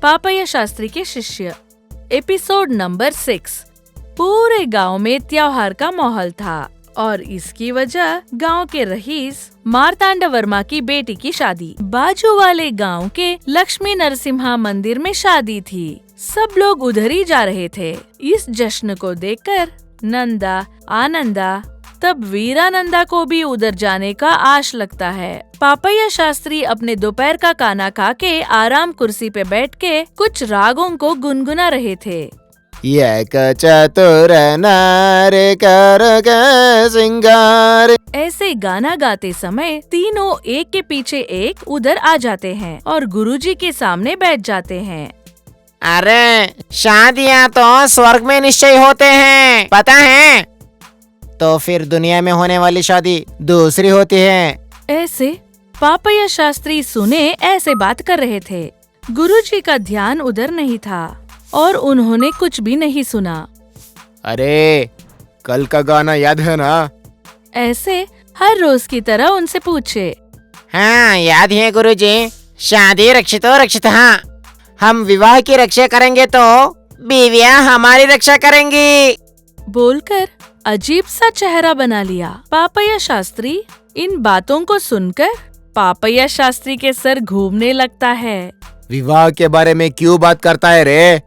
पापैया शास्त्री के शिष्य। Episode number 6। पूरे गांव में त्योहार का माहौल था और इसकी वजह गांव के रईस मार्तांड वर्मा की बेटी की शादी। बाजू वाले गांव के लक्ष्मी नरसिम्हा मंदिर में शादी थी। सब लोग उधर ही जा रहे थे। इस जश्न को देखकर नंदा, आनंदा, तब वीरानंदा को भी उधर जाने का आश लगता है। पापैया शास्त्री अपने दोपहर का खाना खा के आराम कुर्सी पे बैठ के कुछ रागों को गुनगुना रहे थे। एक चतुर नारी कर सिंगार। ऐसे गाना गाते समय तीनों एक के पीछे एक उधर आ जाते हैं और गुरुजी के सामने बैठ जाते हैं। अरे शादियाँ तो स्वर्ग में निश्चय होते हैं, पता है? तो फिर दुनिया में होने वाली शादी दूसरी होती है। ऐसे पापैया शास्त्री सुने ऐसे बात कर रहे थे। गुरुजी का ध्यान उधर नहीं था और उन्होंने कुछ भी नहीं सुना। अरे कल का गाना याद है ना? ऐसे हर रोज की तरह उनसे पूछे। हाँ याद है गुरुजी, शादी रक्षितो रक्षित। हाँ, हम विवाह की रक्षा करेंगे तो बीवियाँ हमारी रक्षा करेंगी। बोलकर अजीब सा चेहरा बना लिया। पापैया शास्त्री इन बातों को सुनकर पापैया शास्त्री के सर घूमने लगता है। विवाह के बारे में क्यों बात करता है रे?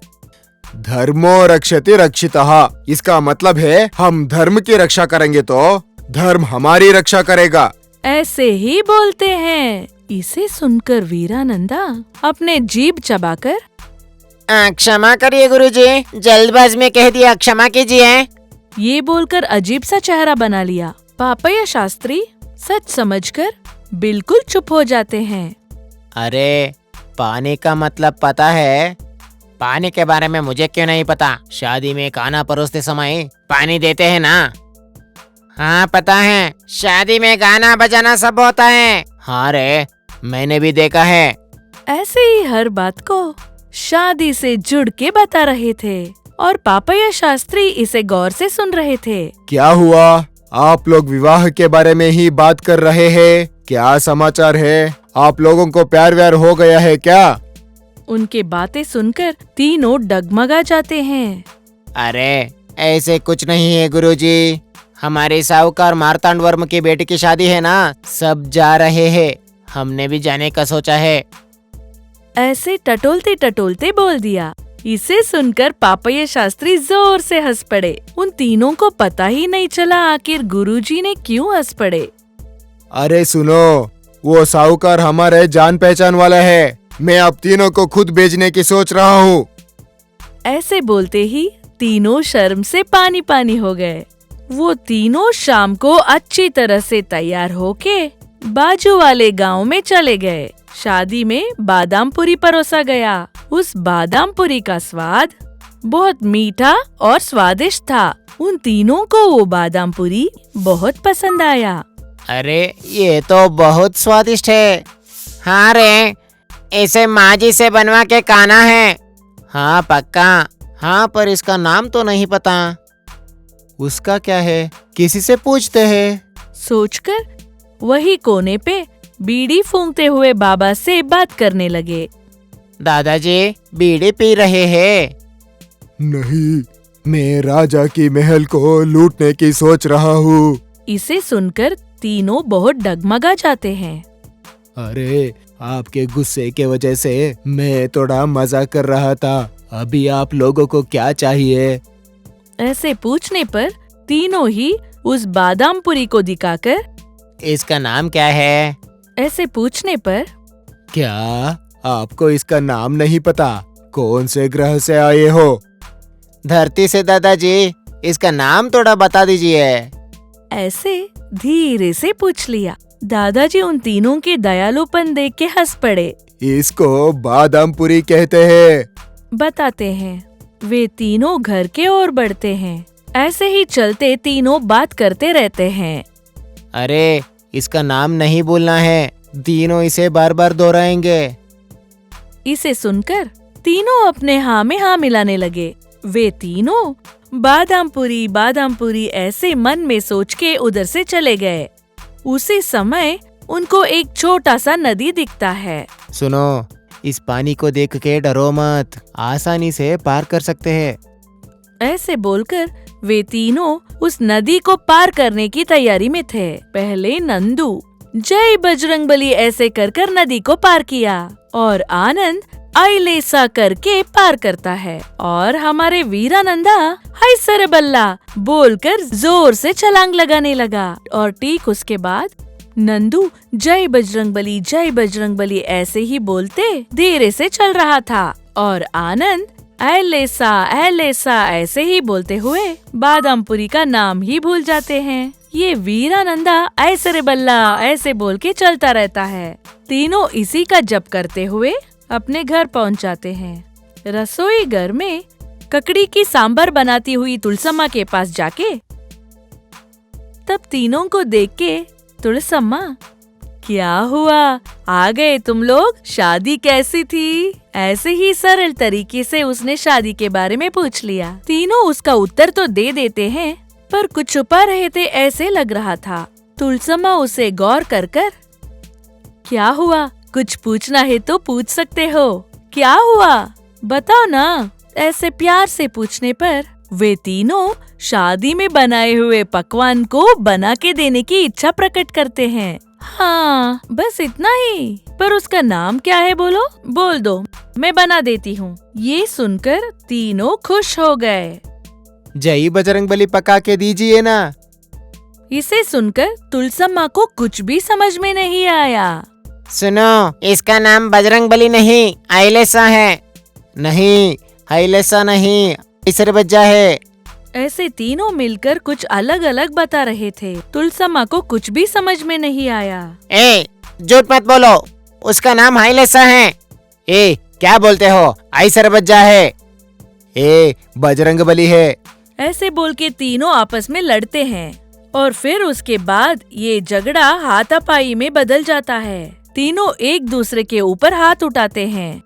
धर्मो रक्षति रक्षितः, इसका मतलब है हम धर्म की रक्षा करेंगे तो धर्म हमारी रक्षा करेगा। ऐसे ही बोलते हैं। इसे सुनकर वीरानंदा अपने जीभ चबाकर क्षमा करिए गुरुजी, जल्दबाज में कह दिया, क्षमा कीजिए। ये बोलकर अजीब सा चेहरा बना लिया। पापैया शास्त्री सच समझकर बिल्कुल चुप हो जाते हैं। अरे पानी का मतलब पता है? पानी के बारे में मुझे क्यों नहीं पता? शादी में खाना परोसते समय पानी देते हैं ना? हाँ पता है, शादी में गाना बजाना सब होता है। हाँ रे, मैंने भी देखा है। ऐसे ही हर बात को शादी से जुड़ के बता रहे थे और पापैया शास्त्री इसे गौर से सुन रहे थे। क्या हुआ? आप लोग विवाह के बारे में ही बात कर रहे हैं? क्या समाचार है? आप लोगों को प्यार व्यार हो गया है क्या? उनके बातें सुनकर तीनों डगमगा जाते हैं। अरे ऐसे कुछ नहीं है गुरुजी, हमारे साहूकार मार्तांड वर्मा की बेटी की शादी है ना, सब जा रहे हैं, हमने भी जाने का सोचा है। ऐसे टटोलते टटोलते बोल दिया। इसे सुनकर पापैया शास्त्री जोर से हंस पड़े। उन तीनों को पता ही नहीं चला आखिर गुरुजी ने क्यों हंस पड़े। अरे सुनो, वो साहूकार हमारे जान पहचान वाला है। मैं अब तीनों को खुद भेजने की सोच रहा हूँ। ऐसे बोलते ही तीनों शर्म से पानी पानी हो गए। वो तीनों शाम को अच्छी तरह से तैयार होके बाजू वाले गांव में चले गए। शादी में बादाम पूरी परोसा गया। उस बादाम पूरी का स्वाद बहुत मीठा और स्वादिष्ट था। उन तीनों को वो बादाम पूरी बहुत पसंद आया। अरे ये तो बहुत स्वादिष्ट है। हाँ रे, इसे माँ जी से बनवा के खाना है। हाँ पक्का। हाँ पर इसका नाम तो नहीं पता। उसका क्या है, किसी से पूछते हैं। सोचकर वही कोने पे बीड़ी फूंकते हुए बाबा से बात करने लगे। दादाजी बीड़ी पी रहे हैं? नहीं, मैं राजा की महल को लूटने की सोच रहा हूँ। इसे सुनकर तीनों बहुत डगमगा जाते हैं। अरे आपके गुस्से के वजह से मैं थोड़ा मजाक कर रहा था। अभी आप लोगों को क्या चाहिए? ऐसे पूछने पर तीनों ही उस बादाम पूरी को दिखाकर इसका नाम क्या है? ऐसे पूछने पर क्या आपको इसका नाम नहीं पता? कौन से ग्रह से आए हो? धरती से दादाजी, इसका नाम थोड़ा बता दीजिए। ऐसे धीरे से पूछ लिया। दादाजी उन तीनों के दयालुपन देख के हंस पड़े। इसको बादाम पूरी कहते हैं, बताते हैं। वे तीनों घर के ओर बढ़ते हैं। ऐसे ही चलते तीनों बात करते रहते हैं। अरे इसका नाम नहीं बोलना है, तीनों इसे बार बार दोहराएंगे। इसे सुनकर तीनों अपने हाँ में हाँ मिलाने लगे। वे तीनों बादाम पूरी ऐसे मन में सोच के उधर से चले गए। उसी समय उनको एक छोटा सा नदी दिखता है। सुनो, इस पानी को देख के डरो मत, आसानी से पार कर सकते हैं। ऐसे बोलकर वे तीनों उस नदी को पार करने की तैयारी में थे। पहले नंदू जय बजरंगबली ऐसे कर नदी को पार किया और आनंद आइलेसा करके पार करता है और हमारे वीरानंदा हाय सरबल्ला बोलकर जोर से छलांग लगाने लगा और ठीक उसके बाद नंदू जय बजरंगबली ऐसे ही बोलते धीरे से चल रहा था और आनंद ऐलेसा ऐसे ही बोलते हुए बादामपुरी का नाम ही भूल जाते हैं। ये वीरानंदा ऐसे बल्ला ऐसे बोल के चलता रहता है। तीनों इसी का जप करते हुए अपने घर पहुंच जाते हैं। रसोई घर में ककड़ी की सांबर बनाती हुई तुलसम्मा के पास जाके तब तीनों को देख के तुलसम्मा, क्या हुआ, आ गए तुम लोग, शादी कैसी थी? ऐसे ही सरल तरीके से उसने शादी के बारे में पूछ लिया। तीनों उसका उत्तर तो दे देते हैं पर कुछ छुपा रहे थे ऐसे लग रहा था। तुलसम्मा उसे गौर कर क्या हुआ, कुछ पूछना है तो पूछ सकते हो, क्या हुआ बताओ ना, ऐसे प्यार से पूछने पर वे तीनों शादी में बनाए हुए पकवान को बना के देने की इच्छा प्रकट करते हैं। हाँ बस इतना ही, पर उसका नाम क्या है बोलो, बोल दो मैं बना देती हूँ। ये सुनकर तीनों खुश हो गए। जय बजरंगबली पका के दीजिए ना। इसे सुनकर तुलसम्मा को कुछ भी समझ में नहीं आया। सुनो, इसका नाम बजरंगबली नहीं आइलेसा है। नहीं, आइलेसा नहीं, इसरबज्जा है। ऐसे तीनों मिलकर कुछ अलग अलग बता रहे थे। तुलसम्मा को कुछ भी समझ में नहीं आया। झूठ मत बोलो, उसका नाम आइलेसा है। क्या बोलते हो, आइसरबज्जा है। बजरंगबली है। ऐसे बोल के तीनों आपस में लड़ते हैं और फिर उसके बाद ये झगड़ा हाथापाई में बदल जाता है। तीनों एक दूसरे के ऊपर हाथ उठाते हैं।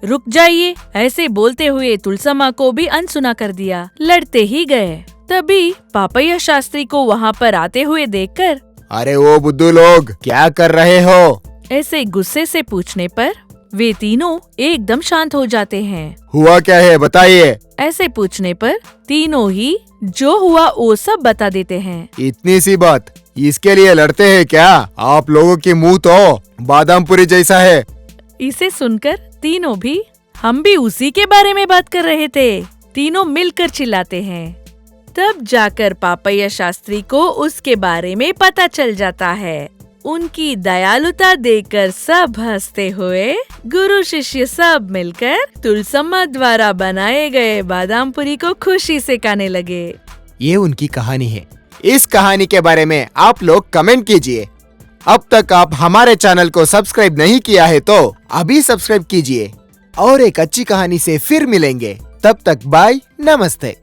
रुक जाइए, ऐसे बोलते हुए तुलसम्मा को भी अनसुना कर दिया। लड़ते ही गए। तभी पापैया शास्त्री को वहाँ पर आते हुए देखकर, अरे वो बुद्धू लोग क्या कर रहे हो? ऐसे गुस्से से पूछने पर वे तीनों एकदम शांत हो जाते हैं। हुआ क्या है बताइए। ऐसे पूछने पर तीनों ही जो हुआ वो सब बता देते हैं। इतनी सी बात, इसके लिए लड़ते हैं क्या? आप लोगों की मुंह तो बादामपुरी जैसा है। इसे सुनकर तीनों भी, हम भी उसी के बारे में बात कर रहे थे। तीनों मिलकर चिल्लाते हैं। तब जाकर पापैया शास्त्री को उसके बारे में पता चल जाता है। उनकी दयालुता देखकर सब हंसते हुए गुरु शिष्य सब मिलकर तुलसम्मा द्वारा बनाए गए बादामपुरी को खुशी से खाने लगे। ये उनकी कहानी है। इस कहानी के बारे में आप लोग कमेंट कीजिए। अब तक आप हमारे चैनल को सब्सक्राइब नहीं किया है तो अभी सब्सक्राइब कीजिए और एक अच्छी कहानी से फिर मिलेंगे। तब तक बाय, नमस्ते।